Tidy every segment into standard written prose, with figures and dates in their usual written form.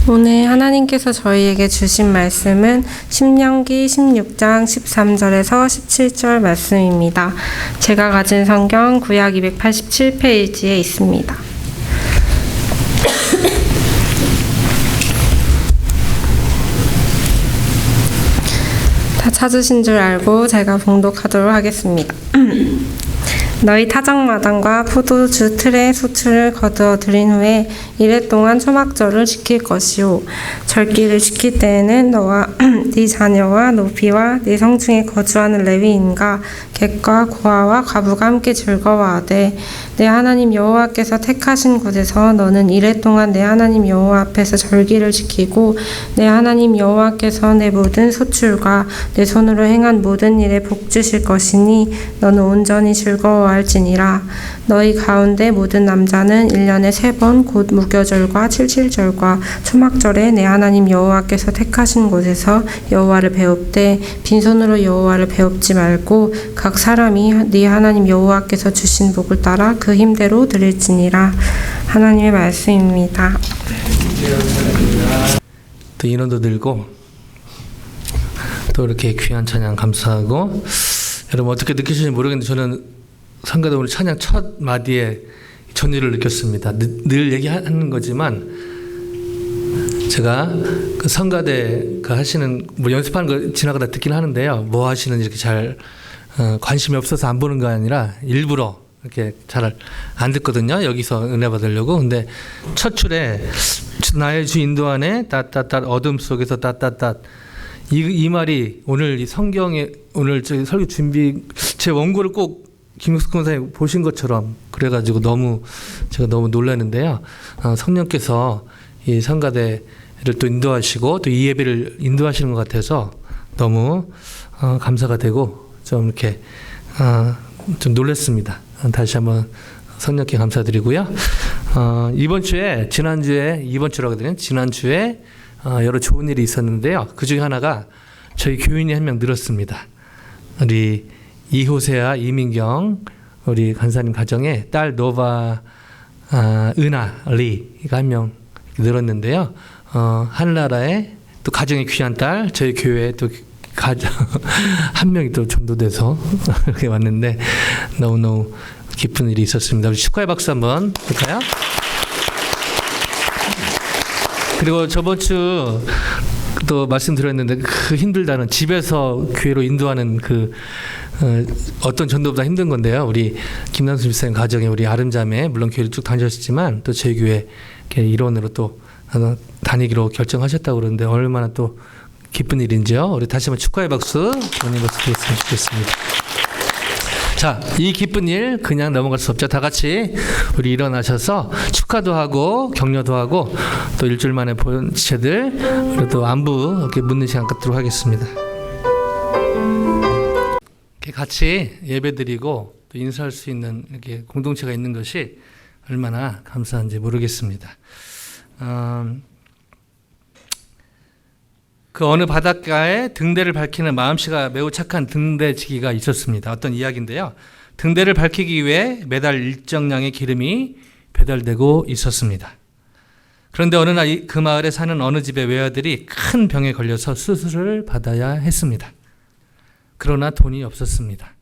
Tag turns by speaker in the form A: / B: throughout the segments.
A: 오늘 하나님께서 저희에게 주신 말씀은 신명기 16장 13절에서 17절 말씀입니다. 제가 가진 성경 구약 287페이지에 있습니다. 다 찾으신 줄 알고 제가 봉독하도록 하겠습니다. 너희 타작마당과 포도주 틀의 소출을 거두어 들인 후에 이래 동안 초막절을 지킬 것이요 절기를 지킬 때에는 너와 네 자녀와 노비와 네 성중에 거주하는 레위인과 객과 고아와 과부가 함께 즐거워하되 내 하나님 여호와께서 택하신 곳에서 너는 이래 동안 내 하나님 여호와 앞에서 절기를 지키고 내 하나님 여호와께서 내 모든 소출과 내 손으로 행한 모든 일에 복 주실 것이니 너는 온전히 즐거워할지니라. 너희 가운데 모든 남자는 1년에 3번 곧 무교절과 칠칠절과 초막절에 내 하나님 여호와께서 택하신 곳에서 여호와를 배웁되 빈손으로 여호와를 배웁지 말고 각 사람이 네 하나님 여호와께서 주신 복을 따라 그 힘대로 드릴지니라. 하나님의 말씀입니다.
B: 또 인원도 들고 또 이렇게 귀한 찬양 감사하고, 여러분 어떻게 느끼시는지 모르겠는데 저는 성가대 오늘 찬양 첫 마디에 전율을 느꼈습니다. 늘 얘기하는 거지만 제가 그 성가대가 하시는 뭐 연습하는 거 지나가다 듣긴 하는데요. 뭐 하시는지 이렇게 잘 관심이 없어서 안 보는 거 아니라 일부러 이렇게 잘 안 듣거든요. 여기서 은혜 받으려고. 근데 첫 줄에 나의 주 인도 안에 따따따 어둠 속에서 따따따 이 말이 오늘 이 성경에 오늘 저희 설교 준비 제 원고를 꼭 김육숙 권사님 보신 것처럼 그래가지고 제가 너무 놀랐는데요. 성령께서 이 성가대를 또 인도하시고 또 이 예배를 인도하시는 것 같아서 너무 감사가 되고 좀 이렇게 좀 놀랐습니다. 다시 한번 성령께 감사드리고요. 이번 주에 지난주에 여러 좋은 일이 있었는데요. 그 중에 하나가 저희 교인이 한 명 늘었습니다. 우리 이호세아 이민경 우리 간사님 가정에 딸 노바 은하 리가 한 명 늘었는데요. 하늘나라에 또 가정의 귀한 딸 저희 교회에 또 한 명이 또 전도돼서 이렇게 왔는데 너무너무 기쁜 일이 있었습니다. 우리 축하의 박수 한번 할까요? 그리고 저번 주 또 말씀드렸는데 그 힘들다는 집에서 교회로 인도하는 그 어떤 전도보다 힘든 건데요. 우리 김남수 집사님 가정에 우리 아름자매 물론 교회를 쭉 다니셨지만 또 저희 교회 일원으로 또 다니기로 결정하셨다고 그러는데 얼마나 또 기쁜 일인지요. 우리 다시 한번 축하의 박수 보내는 박수 드렸으면 좋겠습니다. 자, 이 기쁜 일 그냥 넘어갈 수 없죠. 다 같이 우리 일어나셔서 축하도 하고 격려도 하고 또 일주일 만에 본 지체들 그리고 또 안부 이렇게 묻는 시간 갖도록 하겠습니다. 이렇게 같이 예배드리고 또 인사할 수 있는 이렇게 공동체가 있는 것이 얼마나 감사한지 모르겠습니다. 그 어느 바닷가에 등대를 밝히는 마음씨가 매우 착한 등대지기가 있었습니다. 어떤 이야기인데요. 등대를 밝히기 위해 매달 일정량의 기름이 배달되고 있었습니다. 그런데 어느 날 그 마을에 사는 어느 집의 외아들이 큰 병에 걸려서 수술을 받아야 했습니다. 그러나 돈이 없었습니다.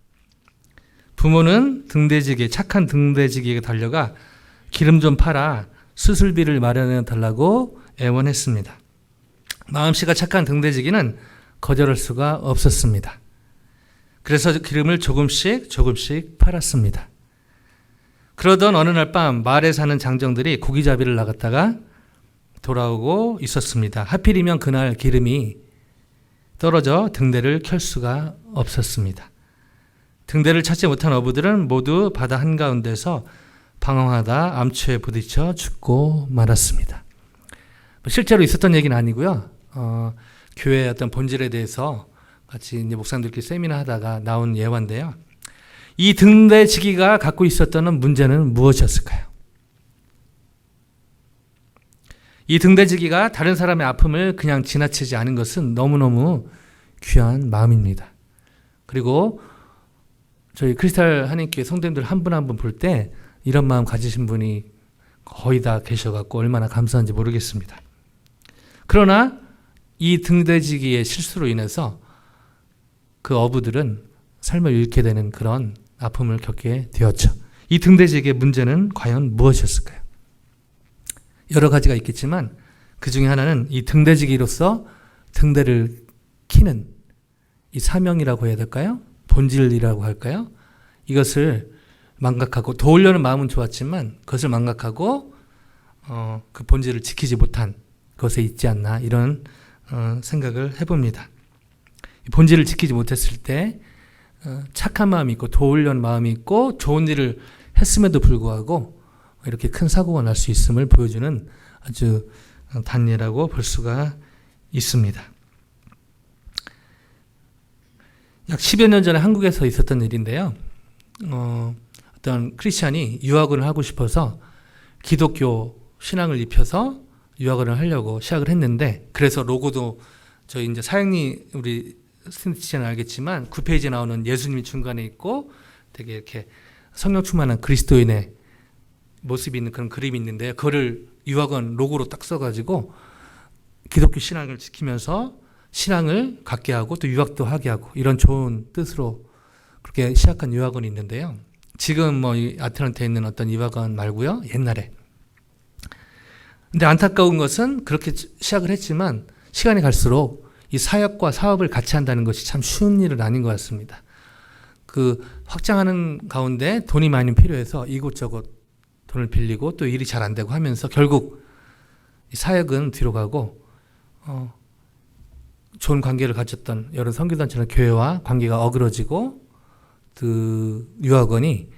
B: 부모는 착한 등대지기에게 달려가 기름 좀 팔아 수술비를 마련해 달라고 애원했습니다. 마음씨가 착한 등대지기는 거절할 수가 없었습니다. 그래서 기름을 조금씩 팔았습니다. 그러던 어느 날 밤 마을에 사는 장정들이 고기잡이를 나갔다가 돌아오고 있었습니다. 하필이면 그날 기름이 떨어져 등대를 켤 수가 없었습니다. 등대를 찾지 못한 어부들은 모두 바다 한가운데서 방황하다 암초에 부딪혀 죽고 말았습니다. 실제로 있었던 얘기는 아니고요. 교회의 어떤 본질에 대해서 같이 이제 목사님들끼리 세미나 하다가 나온 예화인데요. 이 등대지기가 갖고 있었던 문제는 무엇이었을까요? 이 등대지기가 다른 사람의 아픔을 그냥 지나치지 않은 것은 너무너무 귀한 마음입니다. 그리고 저희 크리스탈 한인교회 성도님들 한 분 한 분 볼 때 이런 마음 가지신 분이 거의 다 계셔갖고 얼마나 감사한지 모르겠습니다. 그러나 이 등대지기의 실수로 인해서 그 어부들은 삶을 잃게 되는 그런 아픔을 겪게 되었죠. 이 등대지기의 문제는 과연 무엇이었을까요? 여러 가지가 있겠지만 그 중에 하나는 이 등대지기로서 등대를 키는 이 사명이라고 해야 될까요? 본질이라고 할까요? 이것을 망각하고 도우려는 마음은 좋았지만 그것을 망각하고 그 본질을 지키지 못한 것에 있지 않나 이런 생각을 해봅니다. 본질을 지키지 못했을 때 착한 마음이 있고 도우려는 마음이 있고 좋은 일을 했음에도 불구하고 이렇게 큰 사고가 날 수 있음을 보여주는 아주 단예라고 볼 수가 있습니다. 약 10여 년 전에 한국에서 있었던 일인데요. 어떤 크리스찬이 유학원을 하고 싶어서 기독교 신앙을 입혀서 유학원을 하려고 시작을 했는데, 그래서 로고도 저희 이제 사형리 우리 스탠티치는 알겠지만 9페이지에 나오는 예수님이 중간에 있고 되게 이렇게 성령 충만한 그리스도인의 모습이 있는 그런 그림이 있는데요. 그거를 유학원 로고로 딱 써가지고 기독교 신앙을 지키면서 신앙을 갖게 하고 또 유학도 하게 하고 이런 좋은 뜻으로 그렇게 시작한 유학원이 있는데요. 지금 뭐 이 아틀란타에 있는 어떤 유학원 말고요. 옛날에. 근데 안타까운 것은 그렇게 시작을 했지만 시간이 갈수록 이 사역과 사업을 같이 한다는 것이 참 쉬운 일은 아닌 것 같습니다. 그 확장하는 가운데 돈이 많이 필요해서 이곳저곳 돈을 빌리고 또 일이 잘 안 되고 하면서 결국 이 사역은 뒤로 가고 좋은 관계를 가졌던 여러 선교단체나 교회와 관계가 어그러지고 그 유학원이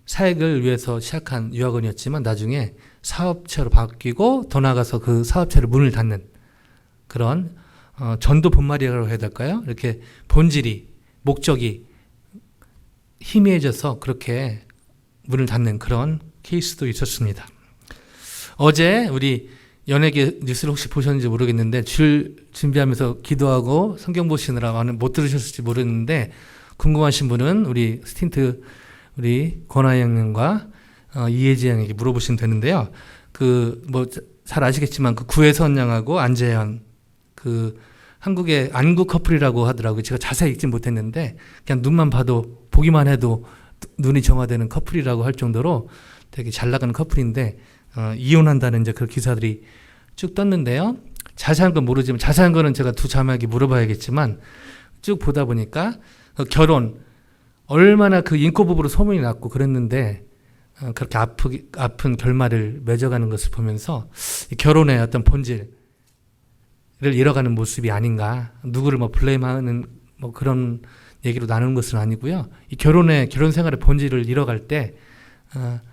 B: 사역을 위해서 시작한 유학원이었지만 나중에 사업체로 바뀌고 더 나아가서 그 사업체를 문을 닫는 그런 전도 본말이라고 해야 될까요? 이렇게 본질이 목적이 희미해져서 그렇게 문을 닫는 그런 케이스도 있었습니다. 어제 우리 연예계 뉴스를 혹시 보셨는지 모르겠는데 주일 준비하면서 기도하고 성경 보시느라 못 들으셨을지 모르겠는데 궁금하신 분은 우리 스틴트 우리 권하영 형님과 이혜지 양에게 물어보시면 되는데요. 그 뭐 잘 아시겠지만 그 구혜선 양하고 안재현 그 한국의 안구 커플이라고 하더라고요. 제가 자세히 읽진 못했는데 그냥 눈만 봐도 보기만 해도 눈이 정화되는 커플이라고 할 정도로 되게 잘 나가는 커플인데 이혼한다는 이제 그 기사들이 쭉 떴는데요. 자세한 건 모르지만 자세한 거는 제가 두 자매에게 물어봐야겠지만 쭉 보다 보니까 결혼 얼마나 그 인고 부부로 소문이 났고 그랬는데 그렇게 아픈 결말을 맺어가는 것을 보면서 결혼의 어떤 본질을 잃어가는 모습이 아닌가. 누구를 뭐 블레임하는 뭐 그런 얘기로 나누는 것은 아니고요. 이 결혼 생활의 본질을 잃어갈 때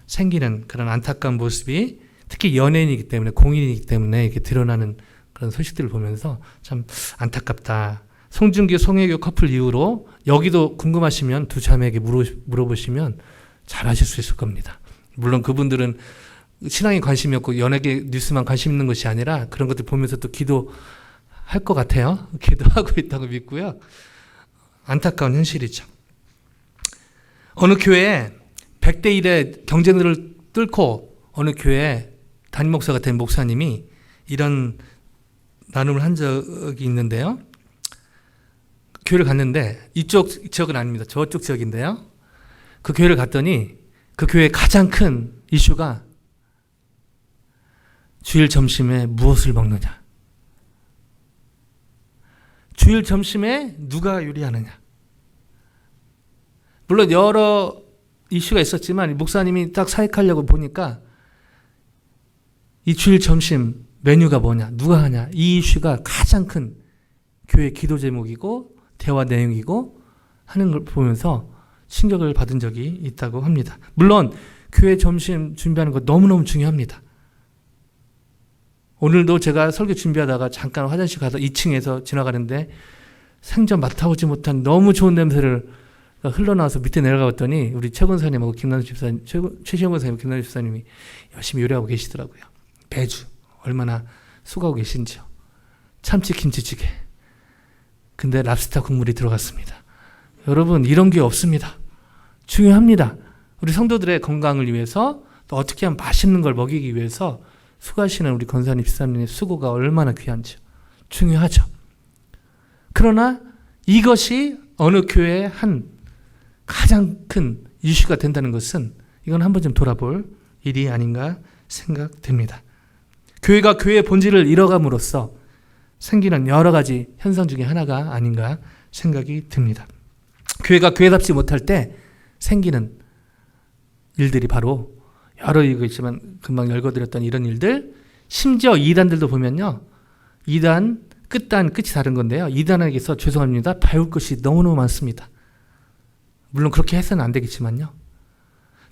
B: 생기는 그런 안타까운 모습이 특히 연예인이기 때문에 공인이기 때문에 이렇게 드러나는 그런 소식들을 보면서 참 안타깝다. 송중기, 송혜교 커플 이후로 여기도 궁금하시면 두 자매에게 물어보시면 잘 아실 수 있을 겁니다. 물론 그분들은 신앙에 관심이 없고 연예계 뉴스만 관심 있는 것이 아니라 그런 것들 보면서 또 기도할 것 같아요. 기도하고 있다고 믿고요. 안타까운 현실이죠. 어느 교회에 100대 1의 경쟁들을 뚫고 어느 교회에 담임 목사가 된 목사님이 이런 나눔을 한 적이 있는데요. 교회를 갔는데 이쪽 지역은 아닙니다. 저쪽 지역인데요. 그 교회를 갔더니 그 교회의 가장 큰 이슈가 주일 점심에 무엇을 먹느냐. 주일 점심에 누가 요리하느냐. 물론 여러 이슈가 있었지만 목사님이 딱 사역하려고 보니까 이 주일 점심 메뉴가 뭐냐, 누가 하냐, 이 이슈가 가장 큰 교회 기도 제목이고 대화 내용이고 하는 걸 보면서 충격을 받은 적이 있다고 합니다. 물론 교회 점심 준비하는 거 너무너무 중요합니다. 오늘도 제가 설교 준비하다가 잠깐 화장실 가서 2층에서 지나가는데 생전 맡아오지 못한 너무 좋은 냄새를 흘러나와서 밑에 내려가 봤더니 우리 최 권사님하고 김남수 집사님, 최시영 권사님, 김남수 집사님이 열심히 요리하고 계시더라고요. 매주 얼마나 수고하고 계신지요. 참치 김치찌개. 근데 랍스터 국물이 들어갔습니다. 여러분 이런 게 없습니다. 중요합니다. 우리 성도들의 건강을 위해서 또 어떻게 하면 맛있는 걸 먹이기 위해서 수고하시는 우리 권사님, 집사님의 수고가 얼마나 귀한지요. 중요하죠. 그러나 이것이 어느 교회의 한 가장 큰 이슈가 된다는 것은 이건 한번 좀 돌아볼 일이 아닌가 생각됩니다. 교회가 교회의 본질을 잃어감으로써 생기는 여러 가지 현상 중에 하나가 아닌가 생각이 듭니다. 교회가 교회답지 못할 때 생기는 일들이 바로 여러 이유가 있지만 금방 열거드렸던 이런 일들, 심지어 이단들도 보면요. 이단 끝단 끝이 다른 건데요. 이단에게서 죄송합니다. 배울 것이 너무너무 많습니다. 물론 그렇게 해서는 안 되겠지만요.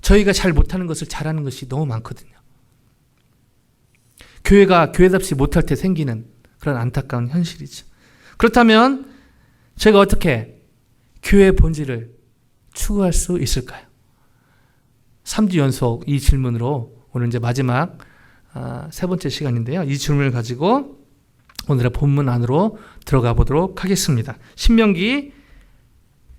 B: 저희가 잘 못하는 것을 잘하는 것이 너무 많거든요. 교회가 교회답지 못할 때 생기는 그런 안타까운 현실이죠. 그렇다면 제가 어떻게 교회의 본질을 추구할 수 있을까요? 3주 연속 이 질문으로 오늘 이제 마지막 세 번째 시간인데요. 이 질문을 가지고 오늘의 본문 안으로 들어가 보도록 하겠습니다. 신명기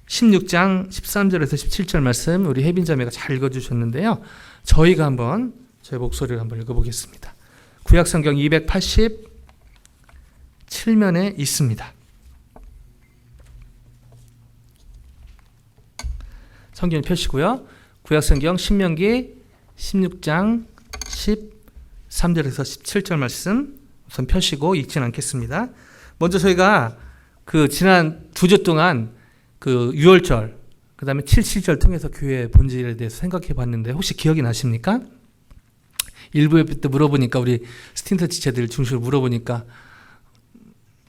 B: 16장 13절에서 17절 말씀 우리 혜빈 자매가 잘 읽어주셨는데요. 저희가 한번 저희 목소리를 한번 읽어보겠습니다. 구약성경 287면에 있습니다. 성경 펴시고요. 구약성경 신명기 16장 13절에서 17절 말씀 우선 펴시고 읽지는 않겠습니다. 먼저 저희가 그 지난 2주 동안 그 6월절, 그 다음에 7.7절 통해서 교회의 본질에 대해서 생각해 봤는데 혹시 기억이 나십니까? 일부에 때 물어보니까 우리 스틴트 지체들 중심으로 물어보니까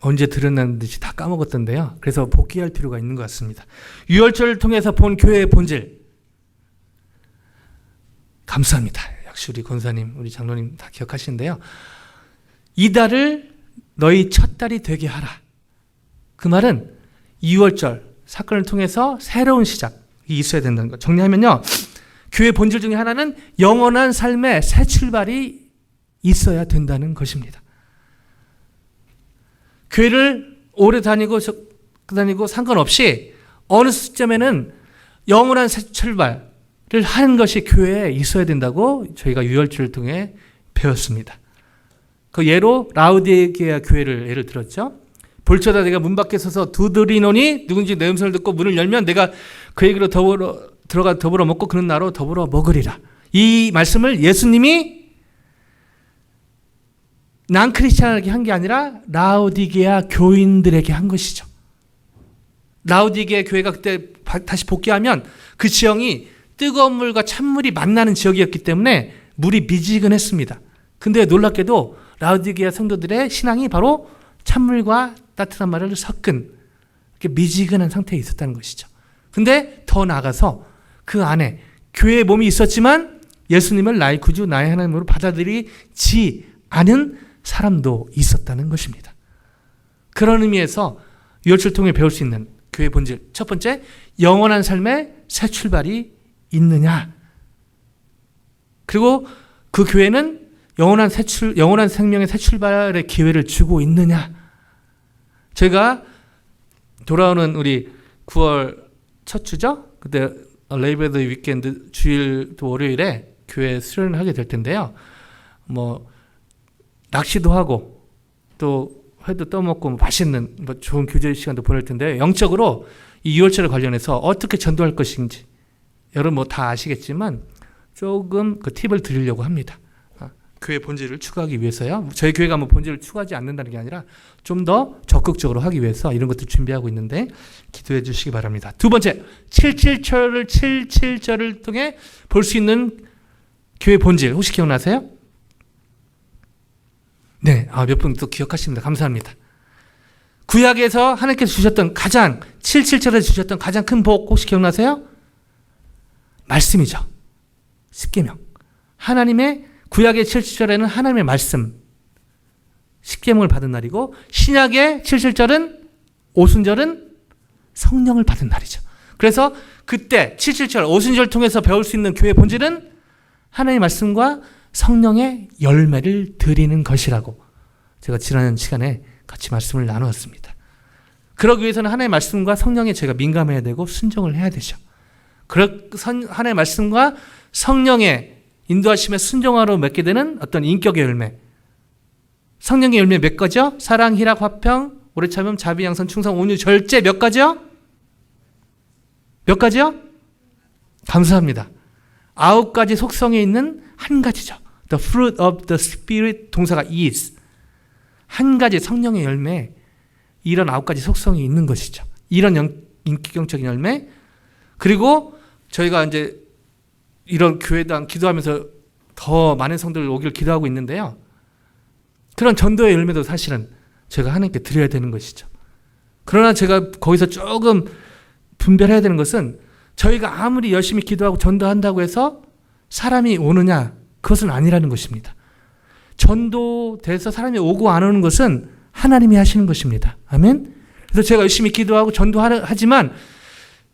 B: 언제 들었나는 듯이 다 까먹었던데요. 그래서 복귀할 필요가 있는 것 같습니다. 6월절을 통해서 본 교회의 본질. 감사합니다. 역시 우리 권사님, 우리 장로님 다 기억하시는데요. 이달을 너희 첫 달이 되게 하라. 그 말은 2월절 사건을 통해서 새로운 시작이 있어야 된다는 것. 정리하면요. 교회 본질 중에 하나는 영원한 삶의 새 출발이 있어야 된다는 것입니다. 교회를 오래 다니고 상관없이 어느 시점에는 영원한 새 출발을 하는 것이 교회에 있어야 된다고 저희가 유월절을 통해 배웠습니다. 그 예로 라우디게아 교회를 예를 들었죠. 볼지어다 내가 문 밖에 서서 두드리노니 누군지 내 음성을 듣고 문을 열면 내가 그에게로 더불어 먹고 그는 나로 더불어 먹으리라. 이 말씀을 예수님이 난 크리스찬에게 한 게 아니라 라우디게아 교인들에게 한 것이죠. 라우디게아 교회가 그때 다시 복귀하면 그 지형이 뜨거운 물과 찬물이 만나는 지역이었기 때문에 물이 미지근했습니다. 근데 놀랍게도 라우디게아 성도들의 신앙이 바로 찬물과 따뜻한 말을 섞은 미지근한 상태에 있었다는 것이죠. 근데 더 나아가서 그 안에 교회의 몸이 있었지만 예수님을 나의 구주, 나의 하나님으로 받아들이지 않은 사람도 있었다는 것입니다. 그런 의미에서 유월절 통해 배울 수 있는 교회의 본질. 첫 번째, 영원한 삶의 새 출발이 있느냐. 그리고 그 교회는 영원한 생명의 새 출발의 기회를 주고 있느냐. 제가 돌아오는 우리 9월 첫 주죠? 그때 레이버 데이 위켄드 주일 월요일에 교회 수련을 하게 될 텐데요. 뭐 낚시도 하고 또 회도 떠먹고 맛있는 좋은 교제 시간도 보낼 텐데 영적으로 이 6월절에 관련해서 어떻게 전도할 것인지 여러분 뭐 다 아시겠지만 조금 그 팁을 드리려고 합니다. 교회 본질을 추구하기 위해서요. 저희 교회가 뭐 본질을 추구하지 않는다는 게 아니라 좀 더 적극적으로 하기 위해서 이런 것들 준비하고 있는데 기도해 주시기 바랍니다. 두 번째, 7.7절을 통해 볼 수 있는 교회 본질 혹시 기억나세요? 네, 몇 분 또 기억하십니다. 감사합니다. 구약에서 하나님께서 주셨던 7.7절에 주셨던 가장 큰 복 혹시 기억나세요? 말씀이죠. 십계명. 하나님의 구약의 7.7절에는 하나님의 말씀, 십계명을 받은 날이고 신약의 7.7절은 오순절은 성령을 받은 날이죠. 그래서 그때 7.7절 오순절 통해서 배울 수 있는 교회의 본질은 하나님의 말씀과 성령의 열매를 드리는 것이라고 제가 지난 시간에 같이 말씀을 나누었습니다. 그러기 위해서는 하나님의 말씀과 성령에 제가 민감해야 되고 순종을 해야 되죠. 하나님의 말씀과 성령의 인도하심에 순종하러 맺게 되는 어떤 인격의 열매. 성령의 열매 몇 가지요? 사랑, 희락, 화평, 오래 참음, 자비, 양선, 충성, 온유, 절제 몇 가지요? 몇 가지요? 감사합니다. 9가지 속성에 있는 한 가지죠. The fruit of the Spirit 동사가 is. 한 가지 성령의 열매, 이런 9가지 속성이 있는 것이죠. 이런 인격적인 열매. 그리고 저희가 이제 이런 교회당 기도하면서 더 많은 성도들 오기를 기도하고 있는데요. 그런 전도의 열매도 사실은 제가 하나님께 드려야 되는 것이죠. 그러나 제가 거기서 조금 분별해야 되는 것은 저희가 아무리 열심히 기도하고 전도한다고 해서 사람이 오느냐, 그것은 아니라는 것입니다. 전도돼서 사람이 오고 안 오는 것은 하나님이 하시는 것입니다. 아멘. 그래서 제가 열심히 기도하고 전도하지만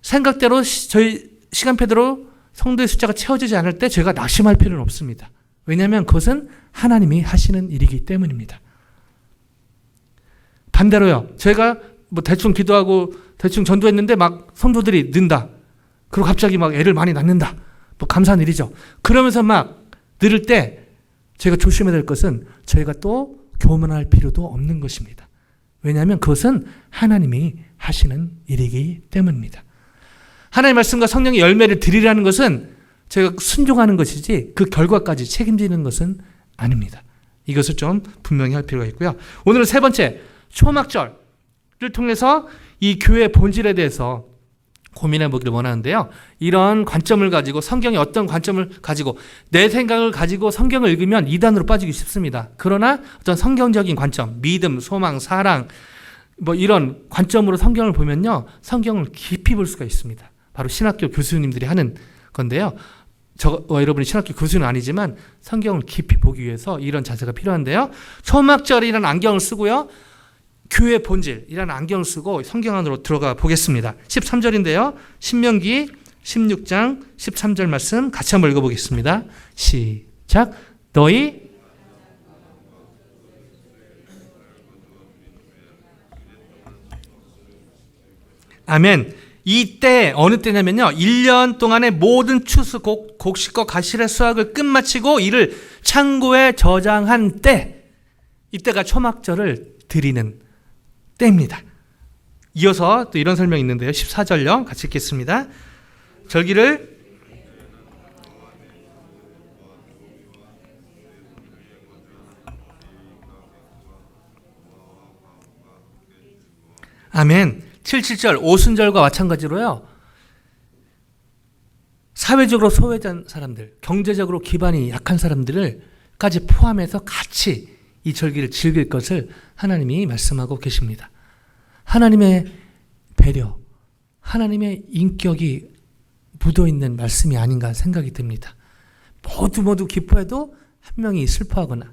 B: 생각대로 저희 시간표대로 성도의 숫자가 채워지지 않을 때 제가 낙심할 필요는 없습니다. 왜냐하면 그것은 하나님이 하시는 일이기 때문입니다. 반대로요. 제가 뭐 대충 기도하고 대충 전도했는데 막 성도들이 는다. 그리고 갑자기 막 애를 많이 낳는다. 뭐 감사한 일이죠. 그러면서 막 늘을 때 제가 조심해야 될 것은 저희가 또 교만할 필요도 없는 것입니다. 왜냐하면 그것은 하나님이 하시는 일이기 때문입니다. 하나님의 말씀과 성령의 열매를 드리라는 것은 제가 순종하는 것이지 그 결과까지 책임지는 것은 아닙니다. 이것을 좀 분명히 할 필요가 있고요. 오늘은 세 번째, 초막절을 통해서 이 교회의 본질에 대해서 고민해 보기를 원하는데요. 이런 관점을 가지고 성경이 어떤 관점을 가지고 내 생각을 가지고 성경을 읽으면 이단으로 빠지기 쉽습니다. 그러나 어떤 성경적인 관점, 믿음, 소망, 사랑 뭐 이런 관점으로 성경을 보면요. 성경을 깊이 볼 수가 있습니다. 바로 신학교 교수님들이 하는 건데요. 여러분이 신학교 교수는 아니지만 성경을 깊이 보기 위해서 이런 자세가 필요한데요. 초막절이라는 안경을 쓰고요. 교회 본질이라는 안경을 쓰고 성경 안으로 들어가 보겠습니다. 13절인데요. 신명기 16장 13절 말씀 같이 한번 읽어보겠습니다. 시작. 너희 아멘. 이때 어느 때냐면요. 1년 동안의 모든 추수 곡식과 가시의 수확을 끝마치고 이를 창고에 저장한 때, 이때가 초막절을 드리는 때입니다. 이어서 또 이런 설명이 있는데요. 14절요. 같이 읽겠습니다. 절기를 아멘. 77절 오순절과 마찬가지로요. 사회적으로 소외된 사람들, 경제적으로 기반이 약한 사람들을까지 포함해서 같이 이 절기를 즐길 것을 하나님이 말씀하고 계십니다. 하나님의 배려, 하나님의 인격이 묻어있는 말씀이 아닌가 생각이 듭니다. 모두 기뻐해도 한 명이 슬퍼하거나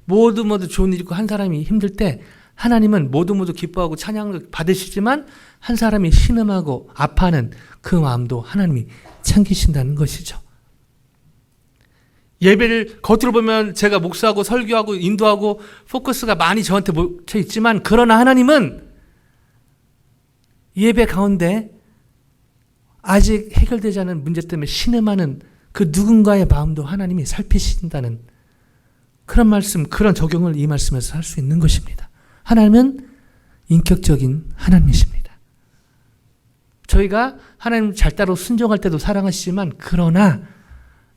B: 모두 좋은 일 있고 한 사람이 힘들 때 하나님은 모두 기뻐하고 찬양을 받으시지만 한 사람이 신음하고 아파하는 그 마음도 하나님이 참기신다는 것이죠. 예배를 겉으로 보면 제가 목사하고 설교하고 인도하고 포커스가 많이 저한테 묻혀 있지만 그러나 하나님은 예배 가운데 아직 해결되지 않은 문제 때문에 신음하는 그 누군가의 마음도 하나님이 살피신다는 그런 말씀, 그런 적용을 이 말씀에서 할 수 있는 것입니다. 하나님은 인격적인 하나님이십니다. 저희가 하나님 잘 따라 순종할 때도 사랑하시지만 그러나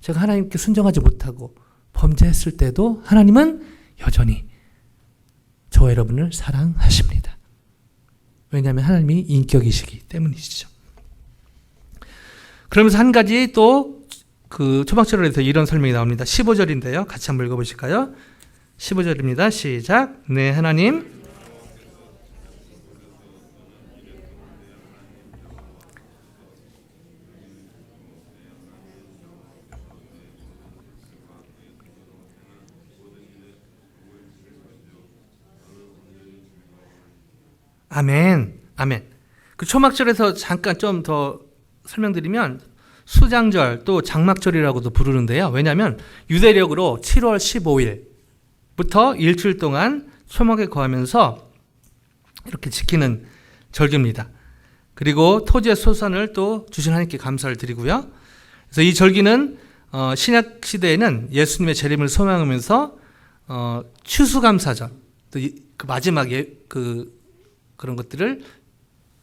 B: 제가 하나님께 순종하지 못하고 범죄했을 때도 하나님은 여전히 저와 여러분을 사랑하십니다. 왜냐하면 하나님이 인격이시기 때문이시죠. 그러면서 한 가지 또 그 초막절에 대해서 이런 설명이 나옵니다. 15절인데요. 같이 한번 읽어보실까요? 15절입니다. 시작. 네, 하나님. 아멘. 아멘. 그 초막절에서 잠깐 좀 더 설명드리면 수장절 또 장막절이라고도 부르는데요. 왜냐하면 유대력으로 7월 15일부터 일주일 동안 초막에 거하면서 이렇게 지키는 절기입니다. 그리고 토지의 소산을 또 주신 하나님께 감사를 드리고요. 그래서 이 절기는 신약 시대에는 예수님의 재림을 소망하면서 추수감사절, 또 그 마지막 그런 것들을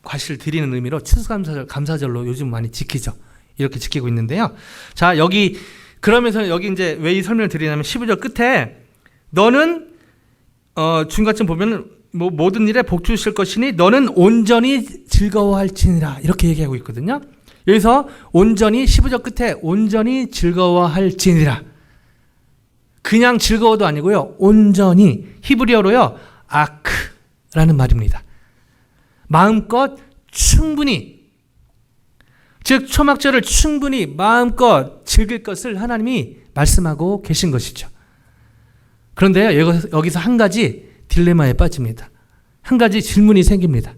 B: 과실 드리는 의미로 감사절로 요즘 많이 지키죠. 이렇게 지키고 있는데요. 자, 그러면서 여기 이제 왜 이 설명을 드리냐면 12절 끝에 너는 중간쯤 보면은 모든 일에 복 주실 것이니 너는 온전히 즐거워할지니라 이렇게 얘기하고 있거든요. 여기서 온전히 15절 끝에 온전히 즐거워할지니라. 그냥 즐거워도 아니고요. 온전히 히브리어로요. 아크라는 말입니다. 마음껏 충분히, 즉 초막절을 충분히 마음껏 즐길 것을 하나님이 말씀하고 계신 것이죠. 그런데요, 여기서 한 가지 딜레마에 빠집니다. 한 가지 질문이 생깁니다.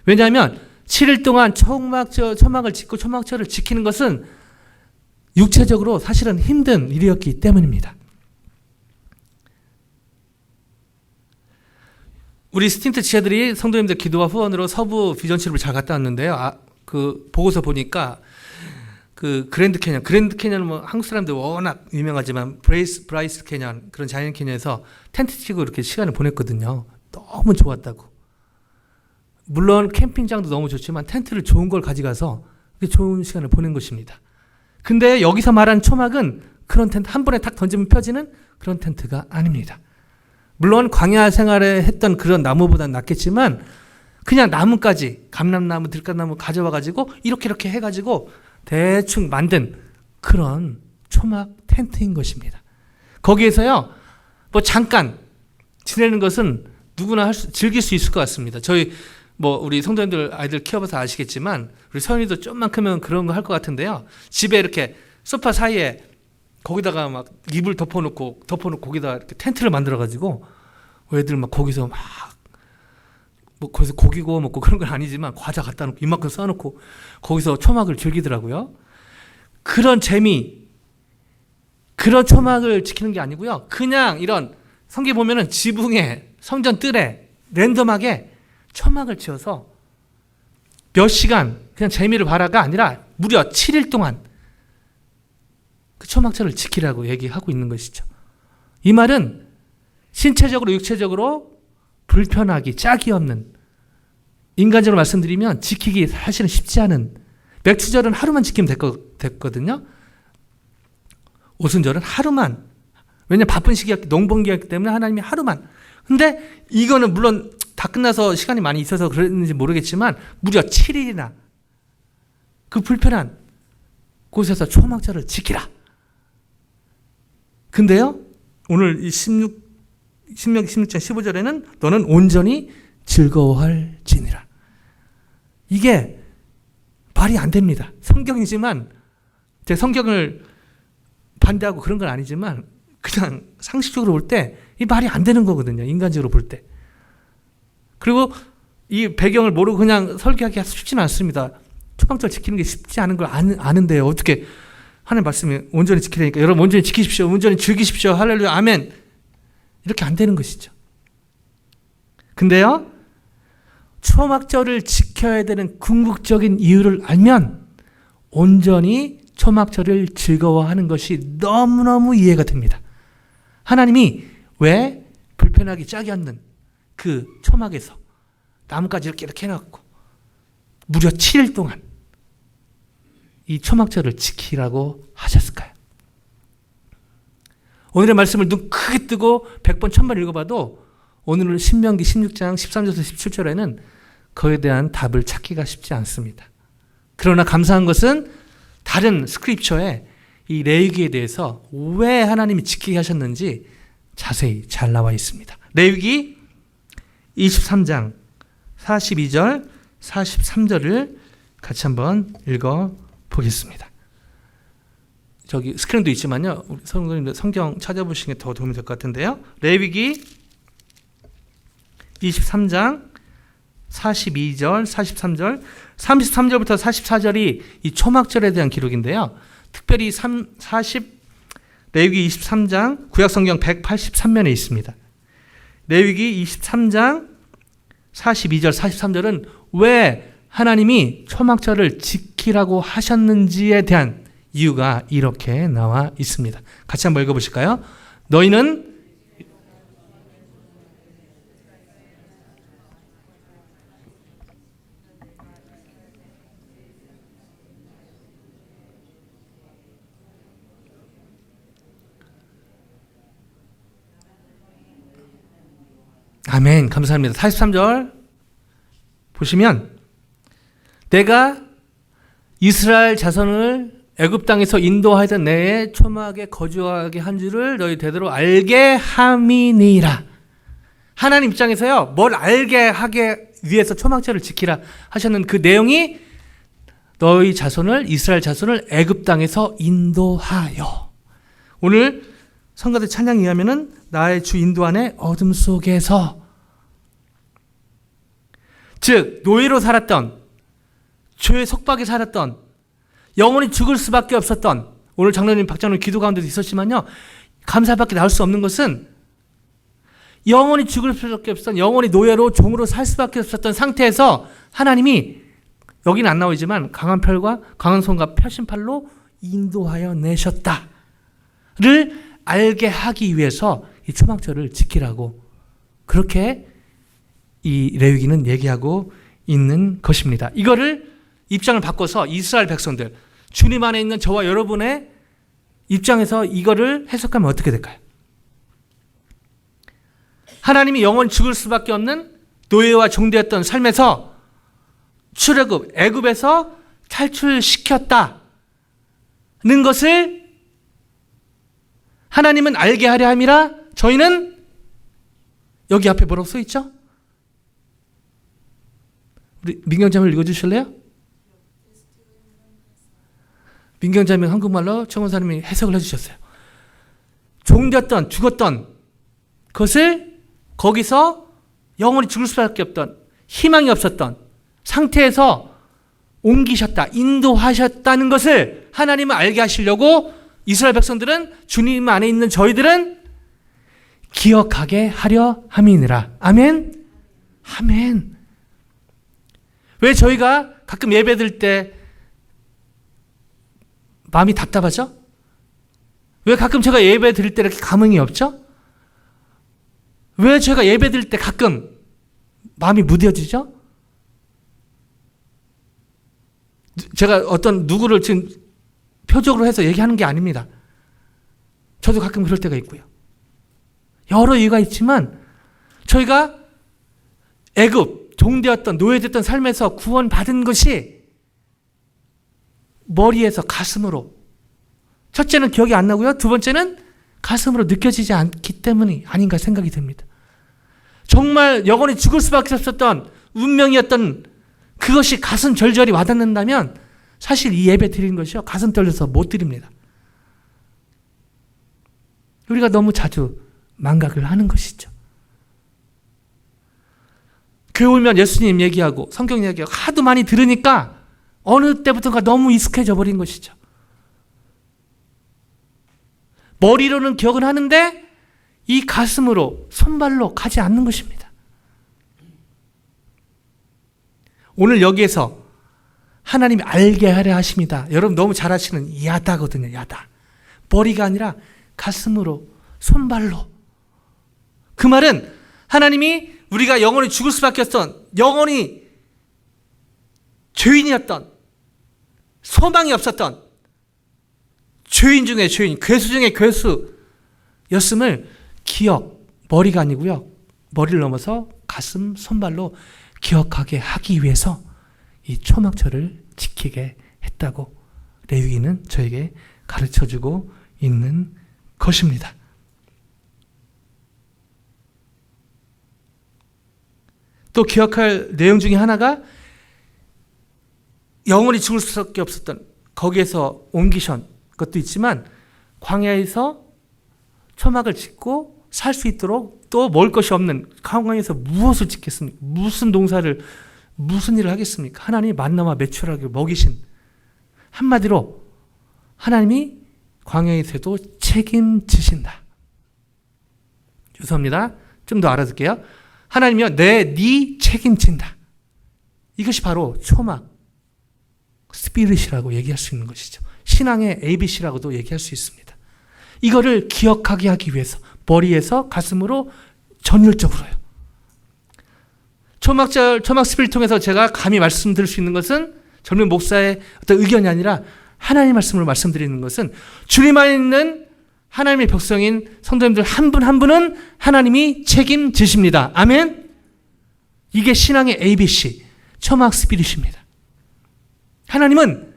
B: 왜냐하면 7일 동안 초막을 짓고 초막절을 지키는 것은 육체적으로 사실은 힘든 일이었기 때문입니다. 우리 스틴트 지체들이 성도님들 기도와 후원으로 서부 비전치료를 잘 갔다 왔는데요. 그 보고서 보니까 그 그랜드 캐년은 뭐 한국 사람들 워낙 유명하지만 브라이스 캐년, 그런 자이언트 캐년에서 텐트 치고 이렇게 시간을 보냈거든요. 너무 좋았다고. 물론 캠핑장도 너무 좋지만 텐트를 좋은 걸 가져가서 좋은 시간을 보낸 것입니다. 근데 여기서 말한 초막은 그런 텐트 한 번에 탁 던지면 펴지는 그런 텐트가 아닙니다. 물론 광야 생활에 했던 그런 나무보다는 낫겠지만 그냥 나무까지 감람나무, 들감나무 가져와가지고 이렇게 해가지고 대충 만든 그런 초막 텐트인 것입니다. 거기에서요, 뭐 잠깐 지내는 것은 누구나 즐길 수 있을 것 같습니다. 저희 우리 성도님들 아이들 키워봐서 아시겠지만 우리 서연이도 좀만 크면 그런 거 할 것 같은데요. 집에 이렇게 소파 사이에 거기다가 막 이불 덮어놓고 거기다 이렇게 텐트를 만들어가지고 애들 막 거기서 막 거기서 고기 구워 먹고 그런 건 아니지만 과자 갖다 놓고 이만큼 써놓고 거기서 초막을 즐기더라고요. 그런 재미, 그런 초막을 지키는 게 아니고요. 그냥 이런 성경 보면은 지붕에 성전 뜰에 랜덤하게 초막을 지어서 몇 시간 그냥 재미를 봐라가 아니라 무려 7일 동안 그 초막절을 지키라고 얘기하고 있는 것이죠. 이 말은 신체적으로 육체적으로 불편하기 짝이 없는, 인간적으로 말씀드리면 지키기 사실은 쉽지 않은, 맥주절은 하루만 지키면 됐거든요. 오순절은 하루만, 왜냐하면 바쁜 시기였기, 농번기였기 때문에 하나님이 하루만. 근데 이거는 물론 다 끝나서 시간이 많이 있어서 그랬는지 모르겠지만 무려 7일이나 그 불편한 곳에서 초막절을 지키라. 근데요, 오늘 이 16장 15절에는 너는 온전히 즐거워할지니라. 이게 말이 안 됩니다. 성경이지만, 제가 성경을 반대하고 그런 건 아니지만, 그냥 상식적으로 볼 때 이 말이 안 되는 거거든요. 인간적으로 볼 때. 그리고 이 배경을 모르고 그냥 설계하기 쉽지는 않습니다. 초막절 지키는 게 쉽지 않은 걸 아는데요. 어떻게 하나님 말씀이 온전히 지키라니까 여러분 온전히 지키십시오. 온전히 즐기십시오. 할렐루야. 아멘. 이렇게 안 되는 것이죠. 근데요, 초막절을 지켜야 되는 궁극적인 이유를 알면 온전히 초막절을 즐거워하는 것이 너무너무 이해가 됩니다. 하나님이 왜 불편하기 짝이 없는 그 초막에서 나뭇가지 이렇게 해놓고 무려 7일 동안 이 초막절을 지키라고 하셨을까요? 오늘의 말씀을 눈 크게 뜨고 100번 1000번 읽어봐도 오늘 신명기 16장 13절에서 17절에는 그에 대한 답을 찾기가 쉽지 않습니다. 그러나 감사한 것은 다른 스크립처에 이 레위기에 대해서 왜 하나님이 지키게 하셨는지 자세히 잘 나와 있습니다. 레위기 23장 42절 43절을 같이 한번 읽어보겠습니다. 저기 스크린도 있지만요. 우리 성도님들 성경 찾아보시는 게 더 도움이 될 것 같은데요. 레위기 23장 42절, 43절, 33절부터 44절이 이 초막절에 대한 기록인데요. 특별히 레위기 23장 구약성경 183면에 있습니다. 레위기 23장 42절, 43절은 왜 하나님이 초막절을 지키라고 하셨는지에 대한 이유가 이렇게 나와 있습니다. 같이 한번 읽어보실까요? 너희는 아멘. 감사합니다. 43절 보시면 내가 이스라엘 자손을 애굽 땅에서 인도하던 내에 초막에 거주하게 한 줄을 너희 대대로 알게 함이니라. 하나님 입장에서요, 뭘 알게 하게 위해서 초막절을 지키라 하셨는 그 내용이 너희 자손을, 이스라엘 자손을 애굽 땅에서 인도하여. 오늘 성가대 찬양에 의하면은 나의 주 인도 안에 어둠 속에서, 즉 노예로 살았던, 죄의 속박에 살았던, 영원히 죽을 수밖에 없었던, 오늘 장로님, 박장로님 기도 가운데도 있었지만요, 감사밖에 나올 수 없는 것은 영원히 죽을 수밖에 없었던, 영원히 노예로 종으로 살 수밖에 없었던 상태에서 하나님이, 여기는 안 나오지만 강한 팔과 강한 손과 펴신 팔로 인도하여 내셨다를 알게 하기 위해서 이 초막절을 지키라고, 그렇게 이 레위기는 얘기하고 있는 것입니다. 이거를 입장을 바꿔서 이스라엘 백성들, 주님 안에 있는 저와 여러분의 입장에서 이거를 해석하면 어떻게 될까요? 하나님이 영원히 죽을 수밖에 없는 노예와 종되었던 삶에서 출애굽, 애굽에서 탈출시켰다는 것을 하나님은 알게 하려 함이라. 저희는 여기 앞에 뭐라고 써 있죠? 우리 민경자매 읽어주실래요? 민경자매 한국말로 청원사님이 해석을 해주셨어요. 종되었던, 죽었던 것을 거기서 영원히 죽을 수밖에 없던, 희망이 없었던 상태에서 옮기셨다, 인도하셨다는 것을 하나님은 알게 하시려고 이스라엘 백성들은, 주님 안에 있는 저희들은 기억하게 하려 함이니라. 아멘? 아멘. 왜 저희가 가끔 예배 드릴 때 마음이 답답하죠? 왜 가끔 제가 예배 드릴 때 이렇게 감흥이 없죠? 왜 제가 예배 드릴 때 가끔 마음이 무뎌지죠? 제가 어떤 누구를 지금 표적으로 해서 얘기하는 게 아닙니다. 저도 가끔 그럴 때가 있고요. 여러 이유가 있지만 저희가 애굽, 종되었던, 노예됐던 삶에서 구원받은 것이 머리에서 가슴으로, 첫째는 기억이 안 나고요, 두 번째는 가슴으로 느껴지지 않기 때문이 아닌가 생각이 듭니다. 정말 영원히 죽을 수밖에 없었던 운명이었던 그것이 가슴 절절히 와닿는다면 사실 이 예배 드리는 것이요, 가슴 떨려서 못 드립니다. 우리가 너무 자주 망각을 하는 것이죠. 교회 오면 예수님 얘기하고 성경 얘기하고 하도 많이 들으니까 어느 때부터가 너무 익숙해져 버린 것이죠. 머리로는 기억은 하는데 이 가슴으로, 손발로 가지 않는 것입니다. 오늘 여기에서 하나님이 알게 하려 하십니다. 여러분 너무 잘 아시는 야다거든요. 야다. 머리가 아니라 가슴으로, 손발로. 그 말은 하나님이 우리가 영원히 죽을 수밖에 없었던, 영원히 죄인이었던, 소망이 없었던 죄인 중에 죄인, 괴수 중에 괴수였음을 기억, 머리가 아니고요, 머리를 넘어서 가슴, 손발로 기억하게 하기 위해서 이 초막절을 지키게 했다고 레위기는 저에게 가르쳐주고 있는 것입니다. 또 기억할 내용 중에 하나가 영원히 죽을 수밖에 없었던, 거기에서 옮기신 것도 있지만 광야에서 초막을 짓고 살 수 있도록, 또 먹을 것이 없는 광야에서 무엇을 짓겠습니까? 무슨 농사를, 무슨 일을 하겠습니까? 하나님이 만나와 메추라기를 먹이신, 한마디로 하나님이 광야에서도 책임지신다. 죄송합니다. 좀 더 알아듣게요. 하나님이요, 네 책임진다. 이것이 바로 초막, 스피릿이라고 얘기할 수 있는 것이죠. 신앙의 ABC라고도 얘기할 수 있습니다. 이거를 기억하게 하기 위해서 머리에서 가슴으로 전율적으로요. 초막 스피릿 통해서 제가 감히 말씀드릴 수 있는 것은 젊은 목사의 어떤 의견이 아니라 하나님의 말씀으로 말씀드리는 것은 주님 안에 있는 하나님의 백성인 성도님들 한 분 한 분은 하나님이 책임지십니다. 아멘? 이게 신앙의 ABC, 초막 스피릿입니다. 하나님은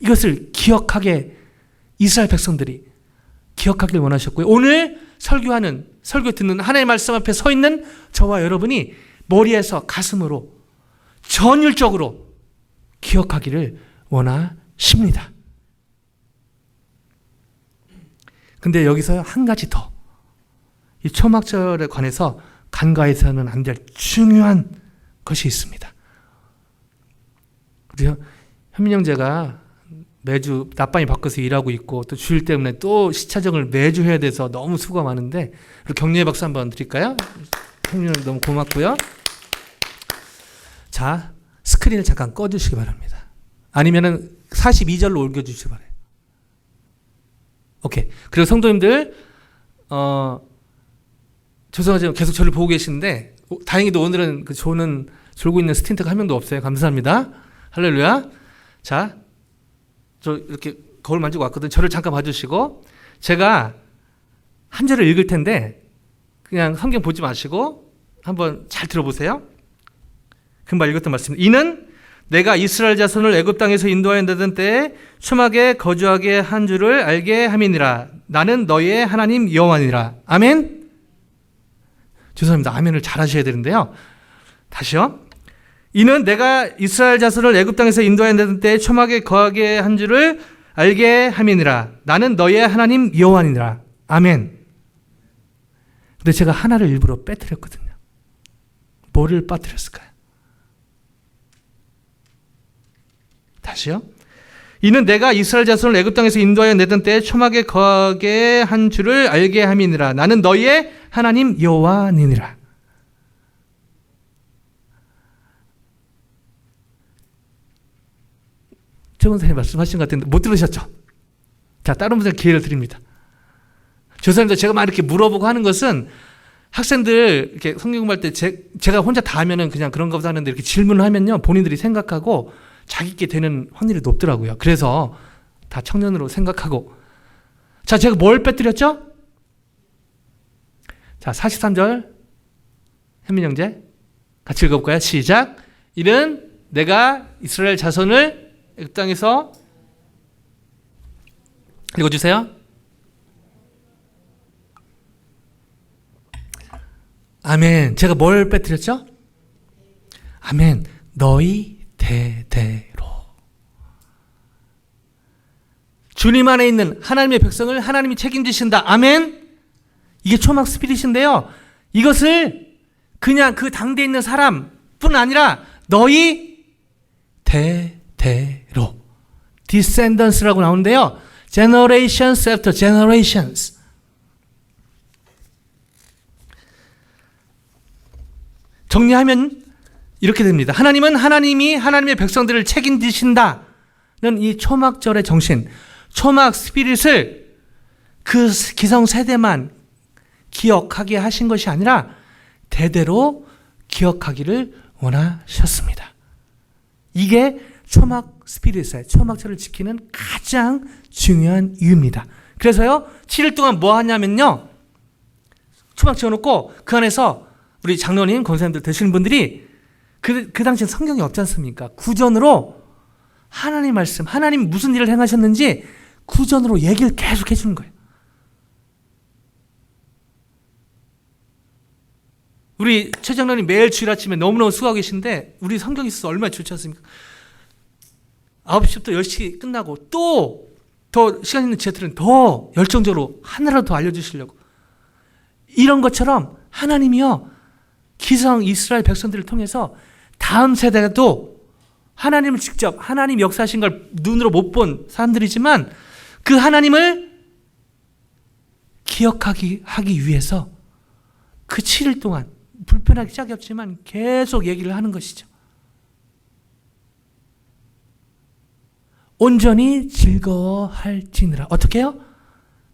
B: 이것을 기억하게 이스라엘 백성들이 기억하길 원하셨고요. 오늘 설교 듣는 하나님의 말씀 앞에 서 있는 저와 여러분이 머리에서 가슴으로 전율적으로 기억하기를 원하십니다. 근데 여기서 한 가지 더, 이 초막절에 관해서 간과해서는 안 될 중요한 것이 있습니다. 우리 현민 형제가 매주 낮밤이 바꿔서 일하고 있고 또 주일 때문에 또 시차정을 매주 해야 돼서 너무 수고가 많은데 격려의 박수 한번 드릴까요? 현민 형 너무 고맙고요. 자, 스크린을 잠깐 꺼주시기 바랍니다. 아니면은 42절로 옮겨주시기 바라요. 오케이. 그리고 성도님들, 죄송하지만 계속 저를 보고 계시는데, 다행히도 오늘은 졸고 있는 스틴트가 한 명도 없어요. 감사합니다. 할렐루야. 자, 저 이렇게 거울 만지고 왔거든요. 저를 잠깐 봐주시고, 제가 한 절을 읽을 텐데, 그냥 성경 보지 마시고, 한번 잘 들어보세요. 금방 읽었던 말씀입니다. 이는 내가 이스라엘 자손을 애굽 땅에서 인도하여 내던 때에 초막에 거주하게 한 줄을 알게 함이니라. 나는 너희의 하나님 여호와니라. 아멘. 죄송합니다. 아멘을 잘 하셔야 되는데요. 다시요. 이는 내가 이스라엘 자손을 애굽 땅에서 인도하여 내던 때에 초막에 거하게 한 줄을 알게 함이니라. 나는 너희의 하나님 여호와니라. 아멘. 근데 제가 하나를 일부러 빼뜨렸거든요. 뭐를 빠뜨렸을까요? 다시요. 이는 내가 이스라엘 자손을 애굽 땅에서 인도하여 내던 때에 초막에 거하게 한 줄을 알게 함이니라. 나는 너희의 하나님 여호와니라. 최 권사님 말씀하신 것 같은데 못 들으셨죠? 자, 다른 분들 기회를 드립니다. 죄송합니다. 제가 막 이렇게 물어보고 하는 것은 학생들 이렇게 성경 공부할 때 제가 혼자 다 하면은 그냥 그런 거보다 하는데 이렇게 질문을 하면요, 본인들이 생각하고 자기께 되는 확률이 높더라고요. 그래서 다 청년으로 생각하고. 자, 제가 뭘 빼뜨렸죠? 자, 43절 현민 형제 같이 읽어볼까요? 시작. 이는 내가 이스라엘 자손을 애굽 땅에서 읽어주세요. 아멘. 제가 뭘 빼뜨렸죠? 아멘. 너희 대대로 주님 안에 있는 하나님의 백성을 하나님이 책임지신다. 아멘. 이게 초막 스피릿인데요, 이것을 그냥 그 당대에 있는 사람뿐 아니라 너희 대대로, descendants라고 나오는데요, generations after generations. 정리하면 이렇게 됩니다. 하나님은 하나님이 하나님의 백성들을 책임지신다는 이 초막절의 정신, 초막 스피릿을 그 기성세대만 기억하게 하신 것이 아니라 대대로 기억하기를 원하셨습니다. 이게 초막 스피릿의 초막절을 지키는 가장 중요한 이유입니다. 그래서요, 7일 동안 뭐 하냐면요, 초막 지어놓고 그 안에서 우리 장로님, 권사님들 되시는 분들이 그 당시엔 성경이 없지 않습니까? 구전으로 하나님 말씀, 하나님 무슨 일을 행하셨는지 구전으로 얘기를 계속 해주는 거예요. 우리 최 장로님 매일 주일 아침에 너무너무 수고하고 계신데 우리 성경이 있어서 얼마나 좋지 않습니까? 9시부터 10시 끝나고 또 더 시간 있는 지하철은 더 열정적으로 하나라도 더 알려주시려고. 이런 것처럼 하나님이요, 기성 이스라엘 백성들을 통해서 다음 세대도 하나님을 직접, 하나님 역사하신 걸 눈으로 못 본 사람들이지만 그 하나님을 기억하기 위해서 그 7일 동안 불편하기 짝이 없지만 계속 얘기를 하는 것이죠. 온전히 즐거워할지니라. 어떻게 해요?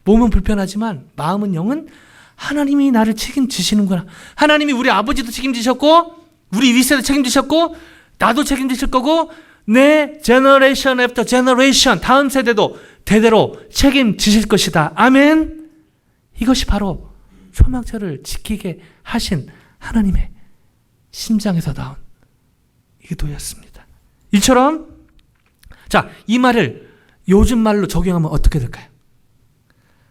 B: 몸은 불편하지만 마음은 영은 하나님이 나를 책임지시는구나. 하나님이 우리 아버지도 책임지셨고 우리 1세도 책임지셨고 나도 책임지실 거고 내 제너레이션 애프터 제너레이션 다음 세대도 대대로 책임지실 것이다. 아멘. 이것이 바로 초막절을 지키게 하신 하나님의 심장에서 나온 의도였습니다. 이처럼 자, 이 말을 요즘 말로 적용하면 어떻게 될까요?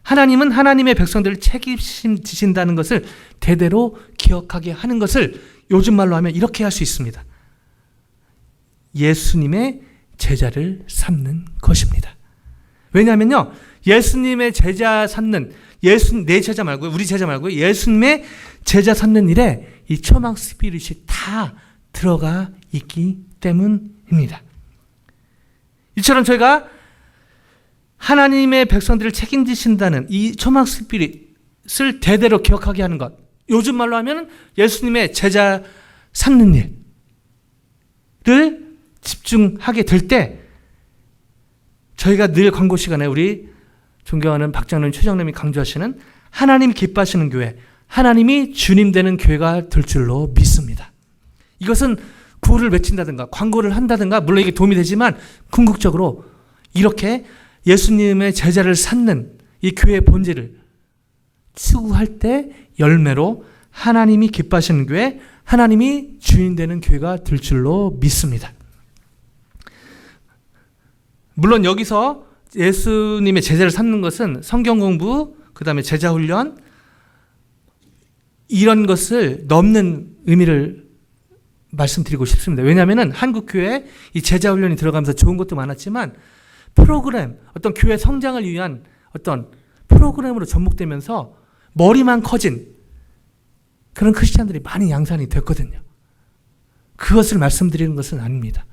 B: 하나님은 하나님의 백성들을 책임지신다는 것을 대대로 기억하게 하는 것을 요즘 말로 하면 이렇게 할 수 있습니다. 예수님의 제자를 삼는 것입니다. 왜냐하면요, 예수님의 제자 삼는, 내 제자 말고요, 우리 제자 말고요, 예수님의 제자 삼는 일에 이 초막 스피릿이 다 들어가 있기 때문입니다. 이처럼 저희가 하나님의 백성들을 책임지신다는 이 초막 스피릿을 대대로 기억하게 하는 것, 요즘 말로 하면 예수님의 제자 삼는 일을 집중하게 될 때 저희가 늘 광고 시간에 우리 존경하는 박장로님, 최장로님이 강조하시는 하나님 기뻐하시는 교회, 하나님이 주님 되는 교회가 될 줄로 믿습니다. 이것은 구호를 외친다든가 광고를 한다든가 물론 이게 도움이 되지만 궁극적으로 이렇게 예수님의 제자를 삼는 이 교회의 본질을 추구할 때 열매로 하나님이 기뻐하시는 교회, 하나님이 주인 되는 교회가 될 줄로 믿습니다. 물론 여기서 예수님의 제자를 삼는 것은 성경 공부, 그 다음에 제자 훈련 이런 것을 넘는 의미를 말씀드리고 싶습니다. 왜냐하면 한국 교회에 이 제자 훈련이 들어가면서 좋은 것도 많았지만 프로그램, 어떤 교회 성장을 위한 어떤 프로그램으로 접목되면서 머리만 커진 그런 크리스찬들이 많이 양산이 됐거든요. 그것을 말씀드리는 것은 아닙니다.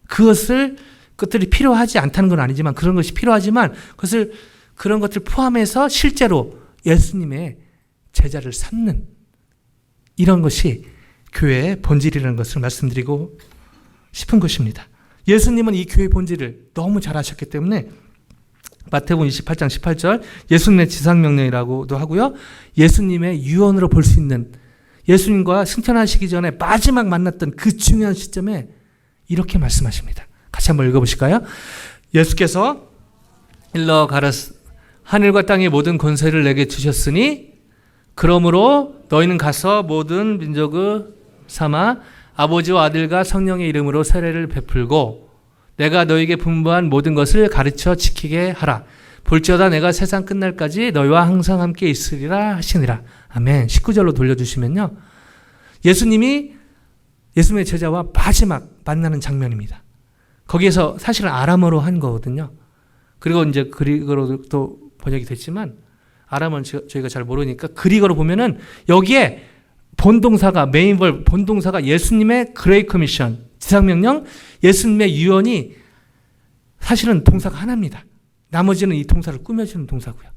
B: 그것들이 필요하지 않다는 건 아니지만 그런 것이 필요하지만 그런 것을 포함해서 실제로 예수님의 제자를 삼는 이런 것이 교회의 본질이라는 것을 말씀드리고 싶은 것입니다. 예수님은 이 교회의 본질을 너무 잘 아셨기 때문에 마태복음 28장 18절 예수님의 지상명령이라고도 하고요. 예수님의 유언으로 볼 수 있는 예수님과 승천하시기 전에 마지막 만났던 그 중요한 시점에 이렇게 말씀하십니다. 같이 한번 읽어보실까요? 예수께서 일러 가라스 하늘과 땅의 모든 권세를 내게 주셨으니 그러므로 너희는 가서 모든 민족을 삼아 아버지와 아들과 성령의 이름으로 세례를 베풀고 내가 너희에게 분부한 모든 것을 가르쳐 지키게 하라. 볼지어다 내가 세상 끝날까지 너희와 항상 함께 있으리라 하시니라. 아멘. 19절로 돌려주시면요. 예수님의 제자와 마지막 만나는 장면입니다. 거기에서 사실은 아람어로 한 거거든요. 그리고 이제 그리거로 또 번역이 됐지만 아람어는 저희가 잘 모르니까 그리거로 보면은 여기에 본동사가 메인벌 본동사가 예수님의 그레이트 커미션 지상명령 예수님의 유언이 사실은 동사가 하나입니다. 나머지는 이 동사를 꾸며주는 동사고요.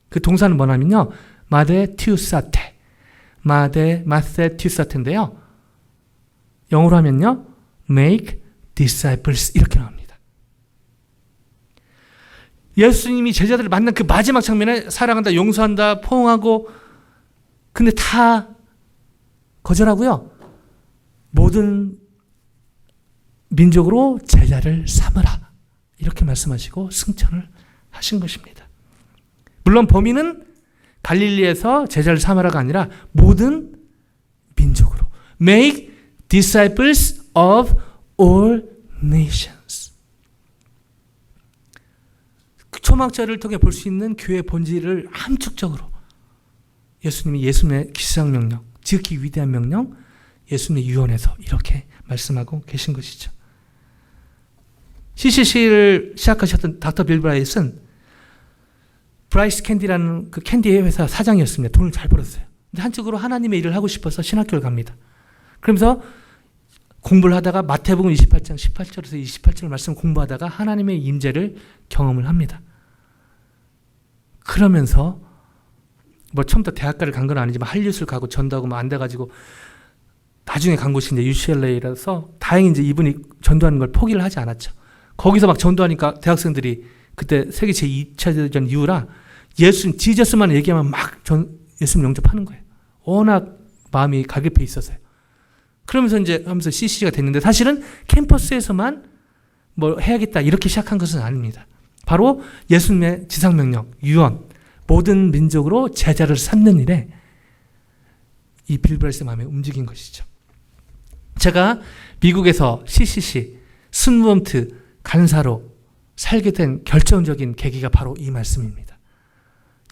B: 그 동사는 뭐냐면요. 마데튜사테 마데튜사테인데요. 영어로 하면요. make disciples 이렇게 나옵니다. 예수님이 제자들을 만난 그 마지막 장면에 사랑한다, 용서한다, 포옹하고 근데 다 거절하고요. 모든 민족으로 제자를 삼으라. 이렇게 말씀하시고 승천을 하신 것입니다. 물론 범위는 갈릴리에서 제자를 삼으라가 아니라 모든 민족으로 make disciples of all nations. 초막절을 통해 볼 수 있는 교회의 본질을 함축적으로 예수님의 기상명령, 지극히 위대한 명령, 예수님의 유언에서 이렇게 말씀하고 계신 것이죠. CCC를 시작하셨던 닥터 빌 브라이스는 브라이스 캔디라는 그 캔디 회사 사장이었습니다. 돈을 잘 벌었어요. 근데 한쪽으로 하나님의 일을 하고 싶어서 신학교를 갑니다. 그러면서 공부를 하다가 마태복음 28장 18절에서 28절 말씀 공부하다가 하나님의 임재를 경험을 합니다. 그러면서 뭐 처음부터 대학가를 간 건 아니지만 할리우드를 가고 전도하고 뭐 안 돼가지고 나중에 간 곳이 이제 UCLA라서 다행히 이제 이분이 전도하는 걸 포기를 하지 않았죠. 거기서 막 전도하니까 대학생들이 그때 세계 제2차 대전 이후라 지저스만 얘기하면 막 예수님 영접하는 거예요. 워낙 마음이 가급해 있어서요. 그러면서 이제 하면서 CC가 됐는데 사실은 캠퍼스에서만 뭐 해야겠다 이렇게 시작한 것은 아닙니다. 바로 예수님의 지상명령, 유언, 모든 민족으로 제자를 삼는 일에 이 빌브레스의 마음에 움직인 것이죠. 제가 미국에서 CCC, 순범트 간사로 살게 된 결정적인 계기가 바로 이 말씀입니다.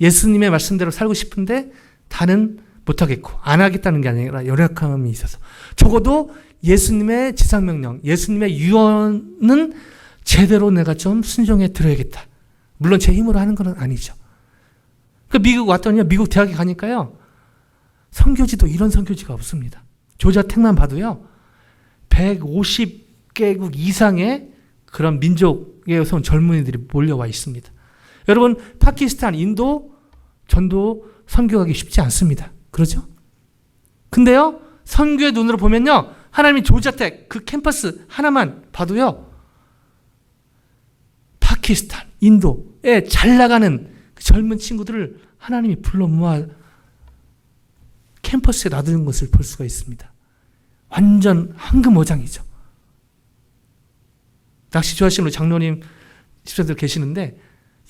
B: 예수님의 말씀대로 살고 싶은데 다는 못하겠고 안 하겠다는 게 아니라 연약함이 있어서 적어도 예수님의 지상명령, 예수님의 유언은 제대로 내가 좀 순종해 들어야겠다. 물론 제 힘으로 하는 건 아니죠. 그 미국 왔더니 미국 대학에 가니까요. 선교지도 이런 선교지가 없습니다. 조지아 텍만 봐도요. 150개국 이상의 그런 민족에서 온 젊은이들이 몰려와 있습니다. 여러분 파키스탄, 인도 전도 선교하기 쉽지 않습니다. 그렇죠? 근데요. 선교의 눈으로 보면요. 하나님이 조지아텍 그 캠퍼스 하나만 봐도요. 파키스탄, 인도에 잘 나가는 그 젊은 친구들을 하나님이 불러 모아 캠퍼스에 놔두는 것을 볼 수가 있습니다. 완전 황금어장이죠. 낚시 좋아하시는 우리 장로님 집사들 계시는데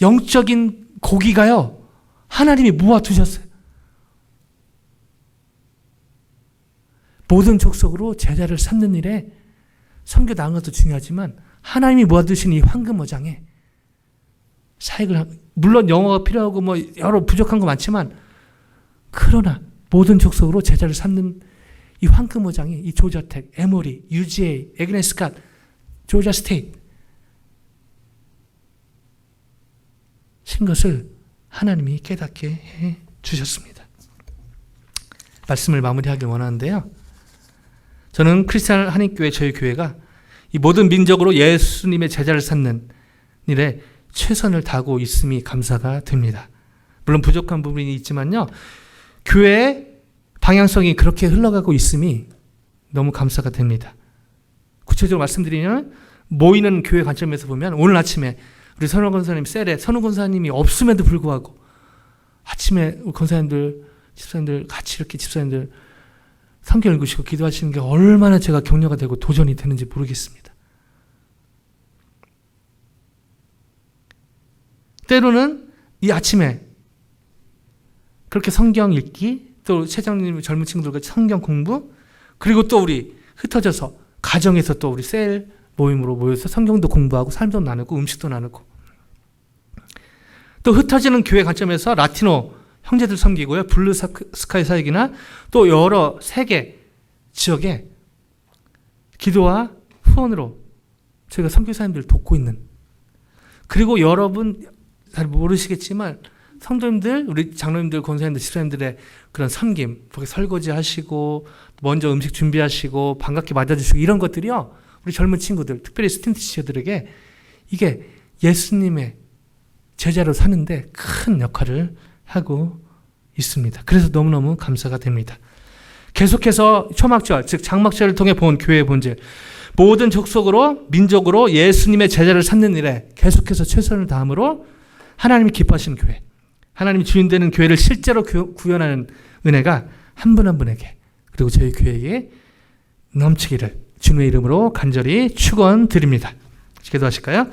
B: 영적인 고기가요. 하나님이 모아두셨어요. 모든 족속으로 제자를 삼는 일에 선교 나간 것도 중요하지만 하나님이 모아두신 이 황금어장에 사역을 물론 영어가 필요하고 뭐 여러 부족한 거 많지만 그러나 모든 족속으로 제자를 삼는 이 황금어장이 이 조지아텍, 에모리, UGA, 에그네스캇, 조지아 스테이트 신 것을 하나님이 깨닫게 해 주셨습니다. 말씀을 마무리하길 원하는데요. 저는 크리스찬 한인교회 저희 교회가 이 모든 민족으로 예수님의 제자를 삼는 일에 최선을 다하고 있음이 감사가 됩니다. 물론 부족한 부분이 있지만요. 교회의 방향성이 그렇게 흘러가고 있음이 너무 감사가 됩니다. 구체적으로 말씀드리면 모이는 교회 관점에서 보면 오늘 아침에 우리 선우 권사님 셀에 선우 권사님이 없음에도 불구하고 아침에 권사님들, 집사님들 같이 이렇게 집사님들 성경 읽으시고 기도하시는 게 얼마나 제가 격려가 되고 도전이 되는지 모르겠습니다. 때로는 이 아침에 그렇게 성경 읽기, 또 최장님 젊은 친구들과 성경 공부, 그리고 또 우리 흩어져서 가정에서 또 우리 셀 모임으로 모여서 성경도 공부하고 삶도 나누고 음식도 나누고 또 흩어지는 교회 관점에서 라티노 형제들 섬기고요. 블루 스카이 사역이나 또 여러 세계 지역에 기도와 후원으로 저희가 선교사님들을 돕고 있는 그리고 여러분 잘 모르시겠지만 성도님들, 우리 장로님들, 권사님들, 집사님들의 그런 섬김, 거기 설거지 하시고 먼저 음식 준비하시고 반갑게 맞아주시고 이런 것들이요. 우리 젊은 친구들, 특별히 스팀 티처들에게 이게 예수님의 제자로 사는데 큰 역할을 하고 있습니다. 그래서 너무너무 감사가 됩니다. 계속해서 초막절, 즉 장막절을 통해 본 교회의 본질, 모든 족속으로 민족으로 예수님의 제자를 삼는 일에 계속해서 최선을 다함으로 하나님이 기뻐하시는 교회, 하나님이 주인 되는 교회를 실제로 구현하는 은혜가 한 분 한 분에게 그리고 저희 교회에 넘치기를 주님의 이름으로 간절히 축원드립니다. 기도하실까요?